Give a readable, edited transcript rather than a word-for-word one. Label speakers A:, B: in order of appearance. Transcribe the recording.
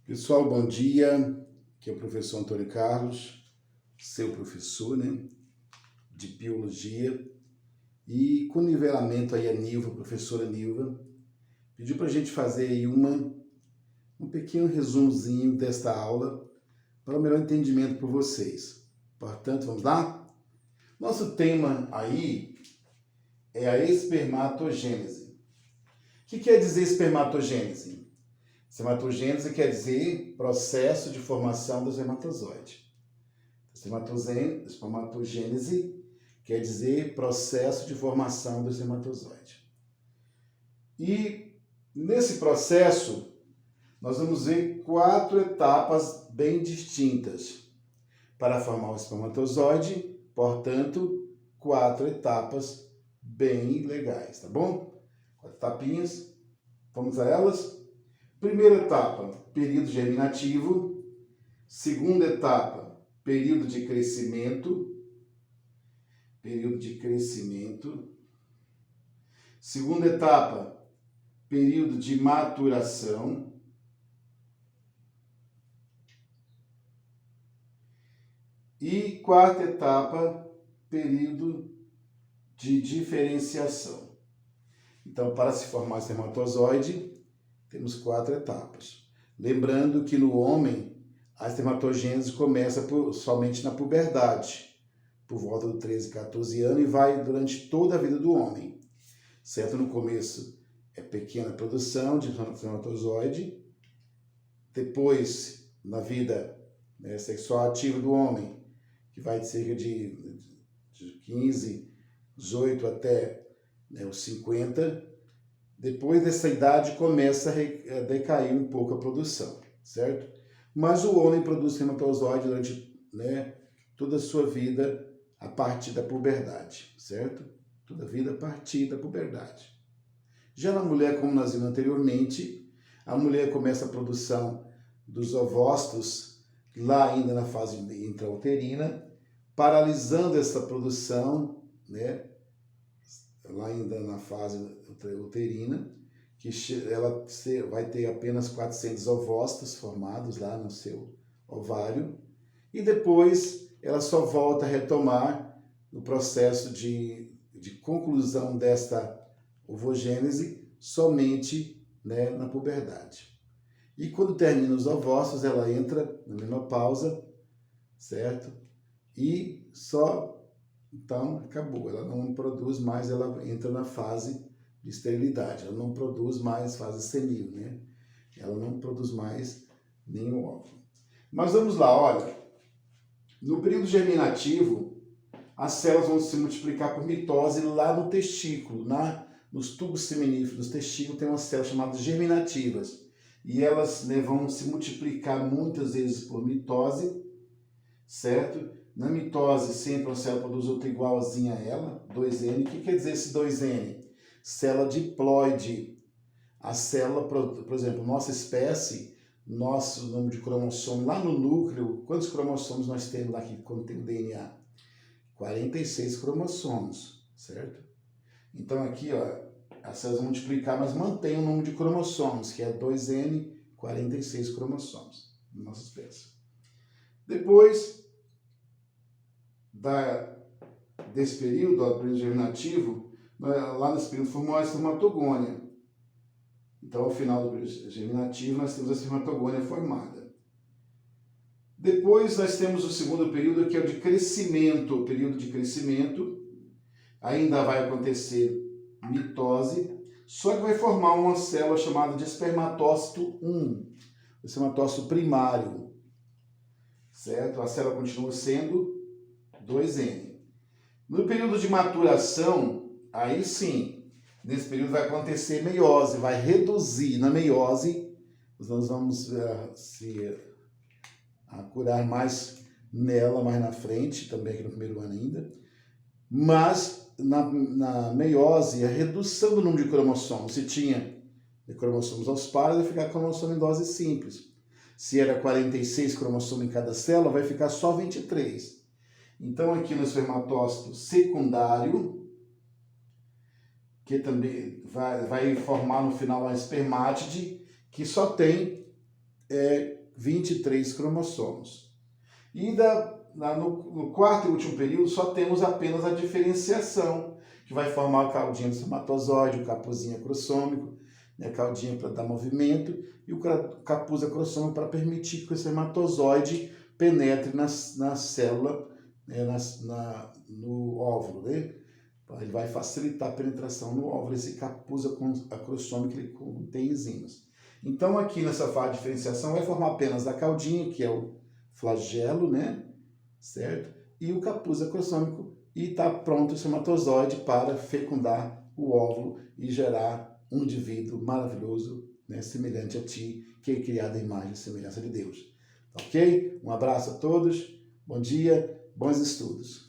A: Pessoal, bom dia. Aqui é o professor Antônio Carlos, seu professor, de biologia. E com nivelamento aí a Nilva, a professora Nilva, pediu para a gente fazer aí um pequeno resumozinho desta aula para o melhor entendimento por vocês. Portanto, vamos lá? Nosso tema aí é a espermatogênese. O que quer dizer espermatogênese? Espermatogênese quer dizer processo de formação do espermatozoide. Espermatogênese quer dizer processo de formação do espermatozoide. E nesse processo, nós vamos ver 4 etapas bem distintas para formar o espermatozoide, portanto, 4 etapas bem legais, tá bom? 4 etapinhas, vamos a elas? Primeira etapa, período germinativo. Segunda etapa, período de crescimento. Segunda etapa, período de maturação. E quarta etapa, período de diferenciação. Então, para se formar o espermatozoide, temos 4 etapas. Lembrando que no homem, a espermatogênese começa somente na puberdade, por volta dos 13, 14 anos, e vai durante toda a vida do homem. Certo? No começo é pequena produção de espermatozoide. Depois, na vida sexual ativa do homem, que vai de cerca de 15, 18 até os 50, depois dessa idade começa a decair um pouco a produção, certo? Mas o homem produz espermatozoide durante toda a sua vida a partir da puberdade, certo? Toda a vida a partir da puberdade. Já na mulher, como nós vimos anteriormente, a mulher começa a produção dos ovócitos lá ainda na fase intrauterina, paralisando essa produção, lá ainda na fase uterina, que ela vai ter apenas 400 ovócitos formados lá no seu ovário, e depois ela só volta a retomar o processo de conclusão desta ovogênese somente na puberdade. E quando termina os ovócitos, ela entra na menopausa, certo? E só então, acabou. Ela não produz mais, ela entra na fase de esterilidade. Ela não produz mais fase senil, Ela não produz mais nenhum óvulo. Mas vamos lá, olha. No período germinativo, as células vão se multiplicar por mitose lá no testículo, nos tubos seminíferos do testículo tem umas células chamadas germinativas. E elas vão se multiplicar muitas vezes por mitose, certo? Na mitose, sempre a célula produz outra igualzinha a ela, 2N. O que quer dizer esse 2N? Célula diploide. A célula, por exemplo, nossa espécie, nosso número de cromossomos, lá no núcleo, quantos cromossomos nós temos lá quando tem o DNA? 46 cromossomos, certo? Então aqui, as células vão multiplicar, mas mantém o número de cromossomos, que é 2N, 46 cromossomos, na nossa espécie. Depois desse período, período germinativo, lá nesse período formou a espermatogônia. Então, ao final do período germinativo, nós temos a espermatogônia formada. Depois, nós temos o segundo período, que é o de crescimento. O período de crescimento ainda vai acontecer mitose, só que vai formar uma célula chamada de espermatócito 1, o espermatócito primário, certo? A célula continua sendo 2N. No período de maturação, aí sim, nesse período vai acontecer meiose, vai reduzir. Na meiose, nós vamos curar mais nela mais na frente, também aqui no primeiro ano ainda. Mas na meiose, a redução do número de cromossomos. Se tinha cromossomos aos pares, vai ficar cromossomo em dose simples. Se era 46 cromossomos em cada célula, vai ficar só 23. Então, aqui no espermatócito secundário, que também vai formar no final uma espermátide, que só tem 23 cromossomos. E no quarto e último período só temos apenas a diferenciação, que vai formar a caudinha do espermatozoide, o capuzinho acrossômico, né, a caudinha para dar movimento, e o capuz acrossômico para permitir que o espermatozoide penetre na célula, né, no óvulo, né? Ele vai facilitar a penetração no óvulo, esse capuz acrossômico, ele contém enzimas. Então, aqui nessa fase de diferenciação, vai formar apenas a caudinha, que é o flagelo, né? Certo? E o capuz acrossômico, e está pronto o espermatozoide para fecundar o óvulo e gerar um indivíduo maravilhoso, né? Semelhante a ti, que é criado à imagem e semelhança de Deus. Ok? Um abraço a todos, bom dia, bons estudos.